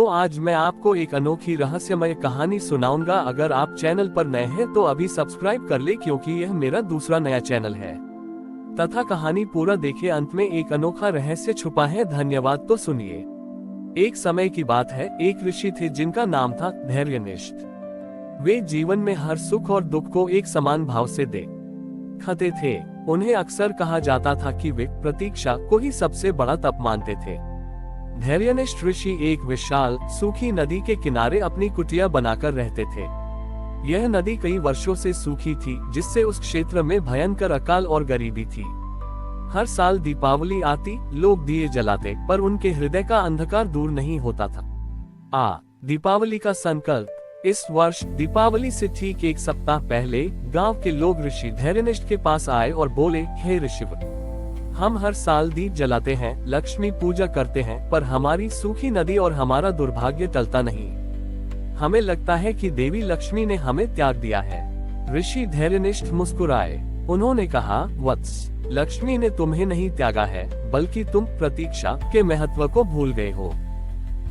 तो आज मैं आपको एक अनोखी रहस्यमय कहानी सुनाऊंगा। अगर आप चैनल पर नए हैं तो अभी सब्सक्राइब कर ले, क्योंकि यह मेरा दूसरा नया चैनल है। तथा कहानी पूरा देखे, अंत में एक अनोखा रहस्य छुपा है। धन्यवाद। तो सुनिए। एक समय की बात है, एक ऋषि थे जिनका नाम था धैर्यनिष्ठ। वे जीवन में हर सुख और दुख को एक समान भाव से देखते थे। उन्हें अक्सर कहा जाता था कि वे प्रतीक्षा को ही सबसे बड़ा तप मानते थे। धैर्यनिष्ठ ऋषि एक विशाल सूखी नदी के किनारे अपनी कुटिया बनाकर रहते थे। यह नदी कई वर्षों से सूखी थी, जिससे उस क्षेत्र में भयंकर अकाल और गरीबी थी। हर साल दीपावली आती, लोग दिए जलाते, पर उनके हृदय का अंधकार दूर नहीं होता था। दीपावली का संकल्प। इस वर्ष दीपावली से ठीक एक सप्ताह पहले गांव के लोग ऋषि धैर्यनिष्ठ के पास आए और बोले, हे ऋषिवर, हम हर साल दीप जलाते हैं, लक्ष्मी पूजा करते हैं, पर हमारी सूखी नदी और हमारा दुर्भाग्य टलता नहीं। हमें लगता है कि देवी लक्ष्मी ने हमें त्याग दिया है। ऋषि धैर्यनिष्ठ मुस्कुराए। उन्होंने कहा, वत्स, लक्ष्मी ने तुम्हें नहीं त्यागा है, बल्कि तुम प्रतीक्षा के महत्व को भूल गए हो।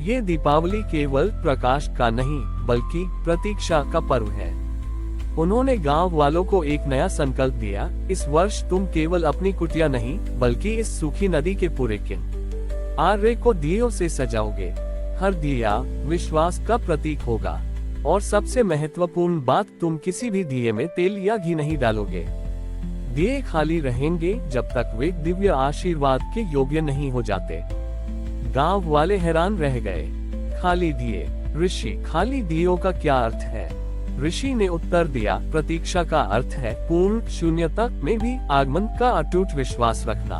ये दीपावली केवल प्रकाश का नहीं, बल्कि प्रतीक्षा का पर्व है। उन्होंने गांव वालों को एक नया संकल्प दिया, इस वर्ष तुम केवल अपनी कुटिया नहीं, बल्कि इस सूखी नदी के पूरे किनारे को दियों से सजाओगे। हर दिया विश्वास का प्रतीक होगा, और सबसे महत्वपूर्ण बात, तुम किसी भी दिए में तेल या घी नहीं डालोगे। दिए खाली रहेंगे जब तक वे दिव्य आशीर्वाद के योग्य नहीं हो जाते। गांव वाले हैरान रह गए। खाली दिए, ऋषि, खाली दियों का क्या अर्थ है? ऋषि ने उत्तर दिया, प्रतीक्षा का अर्थ है पूर्ण शून्यता में भी आगमन का अटूट विश्वास रखना।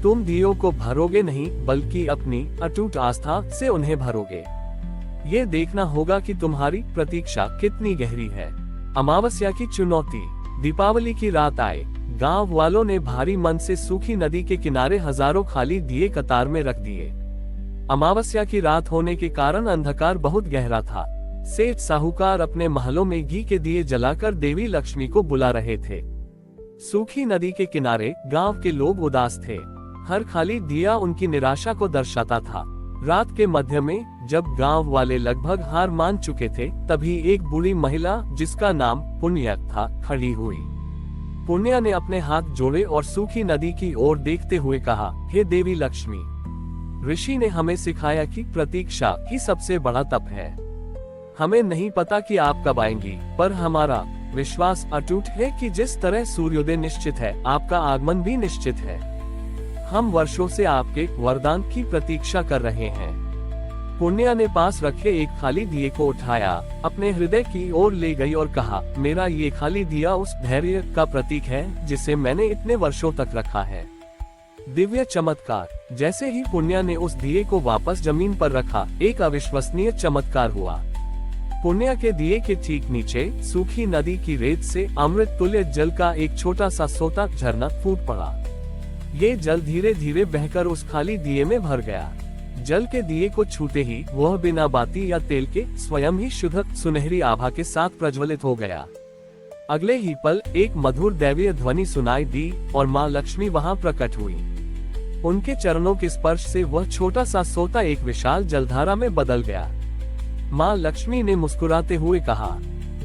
तुम दियों को भरोगे नहीं, बल्कि अपनी अटूट आस्था से उन्हें भरोगे। ये देखना होगा कि तुम्हारी प्रतीक्षा कितनी गहरी है। अमावस्या की चुनौती। दीपावली की रात आए। गांव वालों ने भारी मन से सूखी नदी के किनारे हजारों खाली दिए कतार में रख दिए। अमावस्या की रात होने के कारण अंधकार बहुत गहरा था। सेठ साहूकार अपने महलों में घी के दिए जलाकर देवी लक्ष्मी को बुला रहे थे। सूखी नदी के किनारे गांव के लोग उदास थे। हर खाली दिया उनकी निराशा को दर्शाता था। रात के मध्य में जब गांव वाले लगभग हार मान चुके थे, तभी एक बूढ़ी महिला, जिसका नाम पुण्या था, खड़ी हुई। पुण्या ने अपने हाथ जोड़े और सूखी नदी की ओर देखते हुए कहा, हे देवी लक्ष्मी, ऋषि ने हमें सिखाया कि प्रतीक्षा ही सबसे बड़ा तप है। हमें नहीं पता कि आप कब आएंगी, पर हमारा विश्वास अटूट है कि जिस तरह सूर्योदय निश्चित है, आपका आगमन भी निश्चित है। हम वर्षों से आपके वरदान की प्रतीक्षा कर रहे हैं। पुण्या ने पास रखे एक खाली दिए को उठाया, अपने हृदय की ओर ले गई और कहा, मेरा ये खाली दिया उस धैर्य का प्रतीक है जिसे मैंने इतने वर्षों तक रखा है। दिव्य चमत्कार। जैसे ही पुण्या ने उस दिए को वापस जमीन पर रखा, एक अविश्वसनीय चमत्कार हुआ। पुण्या के दिए के ठीक नीचे सूखी नदी की रेत से अमृत तुल्य जल का एक छोटा सा सोता झरना फूट पड़ा। ये जल धीरे धीरे बहकर उस खाली दिए में भर गया। जल के दिए को छूते ही वह बिना बाती या तेल के स्वयं ही शुद्ध सुनहरी आभा के साथ प्रज्वलित हो गया। अगले ही पल एक मधुर दैवीय ध्वनि सुनाई दी और माँ लक्ष्मी वहाँ प्रकट हुई। उनके चरणों के स्पर्श से वह छोटा सा सोता एक विशाल जलधारा में बदल गया। माँ लक्ष्मी ने मुस्कुराते हुए कहा,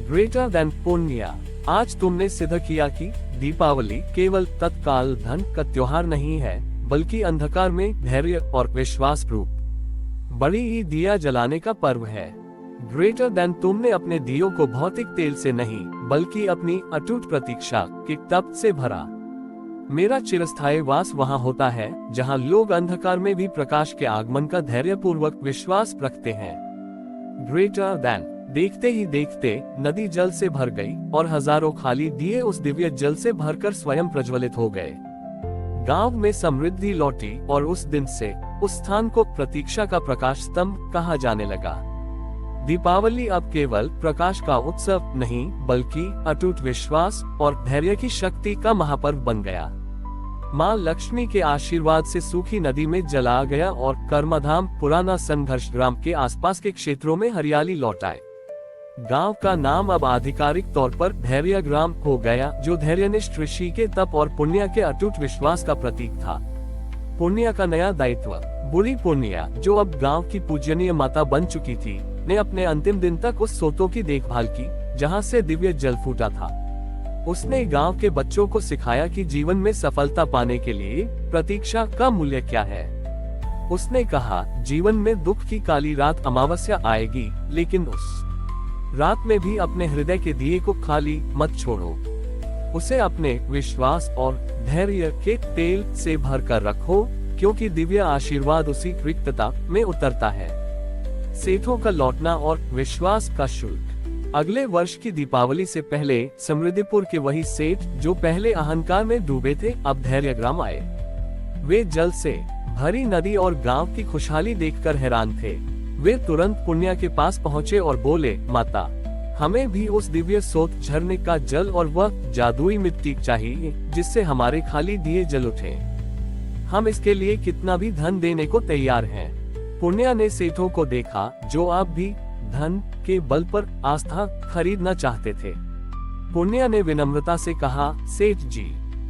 ग्रेटर देन पुण्या, आज तुमने सिद्ध किया कि दीपावली केवल तत्काल धन का त्योहार नहीं है, बल्कि अंधकार में धैर्य और विश्वास रूप बड़ी ही दिया जलाने का पर्व है। ग्रेटर देन, तुमने अपने दियों को भौतिक तेल से नहीं, बल्कि अपनी अटूट प्रतीक्षा के तप से भरा। मेरा चिरस्थायी वास वहाँ होता है जहाँ लोग अंधकार में भी प्रकाश के आगमन का धैर्यपूर्वक विश्वास रखते हैं। Greater than. देखते ही देखते नदी जल से भर गई और हजारों खाली दिए उस दिव्य जल से भरकर स्वयं प्रज्वलित हो गए। गांव में समृद्धि लौटी और उस दिन से उस स्थान को प्रतीक्षा का प्रकाश स्तंभ कहा जाने लगा। दीपावली अब केवल प्रकाश का उत्सव नहीं, बल्कि अटूट विश्वास और धैर्य की शक्ति का महापर्व बन गया। माँ लक्ष्मी के आशीर्वाद से सूखी नदी में जल आ गया और कर्मधाम पुराना संघर्ष ग्राम के आसपास के क्षेत्रों में हरियाली लौट आए। गांव का नाम अब आधिकारिक तौर पर धैर्य ग्राम हो गया, जो धैर्यनिष्ठ ऋषि के तप और पुण्य के अटूट विश्वास का प्रतीक था। पुण्य का नया दायित्व। बुरी पुण्या, जो अब गांव की पूजनीय माता बन चुकी थी, ने अपने अंतिम दिन तक उस सोतों की देखभाल की जहां से दिव्य जल फूटा था। उसने गांव के बच्चों को सिखाया कि जीवन में सफलता पाने के लिए प्रतीक्षा का मूल्य क्या है। उसने कहा, जीवन में दुख की काली रात अमावस्या आएगी, लेकिन उस रात में भी अपने हृदय के दिए को खाली मत छोड़ो। उसे अपने विश्वास और धैर्य के तेल से भरकर रखो, क्योंकि दिव्य आशीर्वाद उसी रिक्तता में उतरता है। सेठों का लौटना और विश्वास का शुल्क। अगले वर्ष की दीपावली से पहले समृद्धिपुर के वही सेठ जो पहले अहंकार में डूबे थे, अब धैर्यग्राम आए। वे जल से भरी नदी और गांव की खुशहाली देखकर हैरान थे। वे तुरंत पुण्या के पास पहुंचे और बोले, माता, हमें भी उस दिव्य सोत झरने का जल और वह जादुई मिट्टी चाहिए जिससे हमारे खाली दिए जल उठे। हम इसके लिए कितना भी धन देने को तैयार हैं। पुण्या ने सेठों को देखा जो आप भी धन के बल पर आस्था खरीदना चाहते थे। पुण्या ने विनम्रता से कहा, सेठ जी,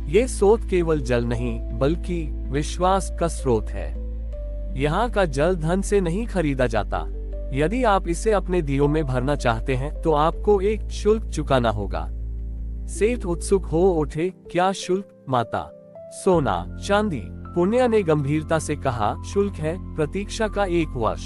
ये सोत केवल जल नहीं बल्कि विश्वास का स्रोत है। यहाँ का जल धन से नहीं खरीदा जाता। यदि आप इसे अपने दियों में भरना चाहते हैं तो आपको एक शुल्क चुकाना होगा। सेठ उत्सुक हो उठे, क्या शुल्क माता? सोना, चांदी? पुण्या ने गंभीरता से कहा, शुल्क है प्रतीक्षा का 1 वर्ष।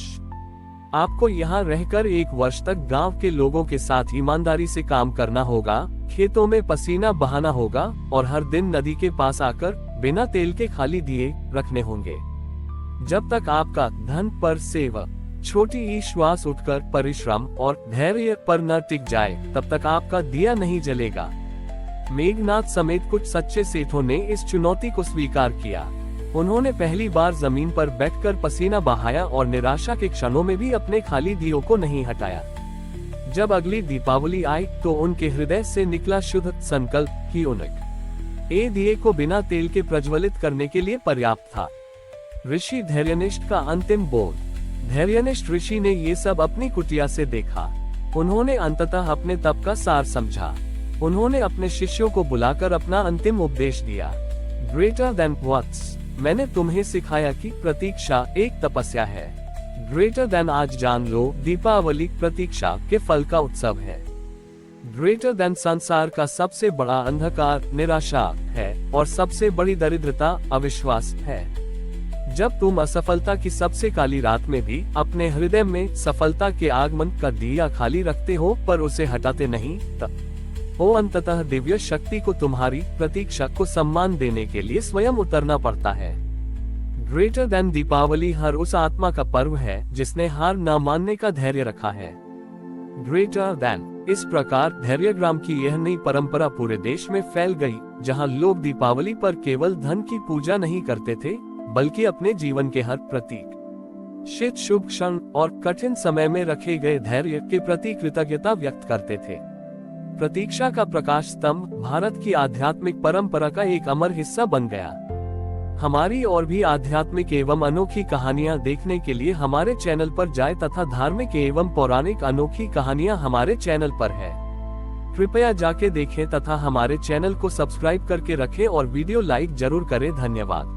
आपको यहाँ रहकर 1 वर्ष तक गांव के लोगों के साथ ईमानदारी से काम करना होगा, खेतों में पसीना बहाना होगा और हर दिन नदी के पास आकर बिना तेल के खाली दिए रखने होंगे। जब तक आपका धन पर सेवा छोटी ही श्वास उठकर परिश्रम और धैर्य पर न टिक जाए, तब तक आपका दिया नहीं जलेगा। मेघनाथ समेत कुछ सच्चे सेठों ने इस चुनौती को स्वीकार किया। उन्होंने पहली बार जमीन पर बैठकर पसीना बहाया और निराशा के क्षणों में भी अपने खाली दियों को नहीं हटाया। जब अगली दीपावली आई तो उनके हृदय से निकला शुद्ध संकल्प कि उन्हें दिए को बिना तेल के प्रज्वलित करने के लिए पर्याप्त था। ऋषि धैर्यनिष्ठ का अंतिम बोध। धैर्यनिष्ठ ऋषि ने ये सब अपनी कुटिया से देखा। उन्होंने अंततः अपने तप का सार समझा। उन्होंने अपने शिष्यों को बुलाकर अपना अंतिम उपदेश दिया। ग्रेटर देन व्हाट्स, मैंने तुम्हें सिखाया कि प्रतीक्षा एक तपस्या है। ग्रेटर देन, आज जान लो, दीपावली प्रतीक्षा के फल का उत्सव है। ग्रेटर देन, संसार का सबसे बड़ा अंधकार निराशा है और सबसे बड़ी दरिद्रता अविश्वास है। जब तुम असफलता की सबसे काली रात में भी अपने हृदय में सफलता के आगमन का दिया खाली रखते हो पर उसे हटाते नहीं, तब वो अंततः दिव्य शक्ति को तुम्हारी प्रतीक्षा को सम्मान देने के लिए स्वयं उतरना पड़ता है। ग्रेटर देन, दीपावली हर उस आत्मा का पर्व है जिसने हार न मानने का धैर्य रखा है। ग्रेटर देन, इस प्रकार धैर्यग्राम की यह नई परंपरा पूरे देश में फैल गई, जहां लोग दीपावली पर केवल धन की पूजा नहीं करते थे बल्कि अपने जीवन के हर प्रतीक, शीत शुभ क्षण और कठिन समय में रखे गए धैर्य के प्रति कृतज्ञता व्यक्त करते थे। प्रतीक्षा का प्रकाश स्तंभ भारत की आध्यात्मिक परंपरा का एक अमर हिस्सा बन गया। हमारी और भी आध्यात्मिक एवं अनोखी कहानियां देखने के लिए हमारे चैनल पर जाएं तथा धार्मिक एवं पौराणिक अनोखी कहानियां हमारे चैनल पर है। कृपया जाके देखें तथा हमारे चैनल को सब्सक्राइब करके रखें और वीडियो लाइक जरूर करें। धन्यवाद।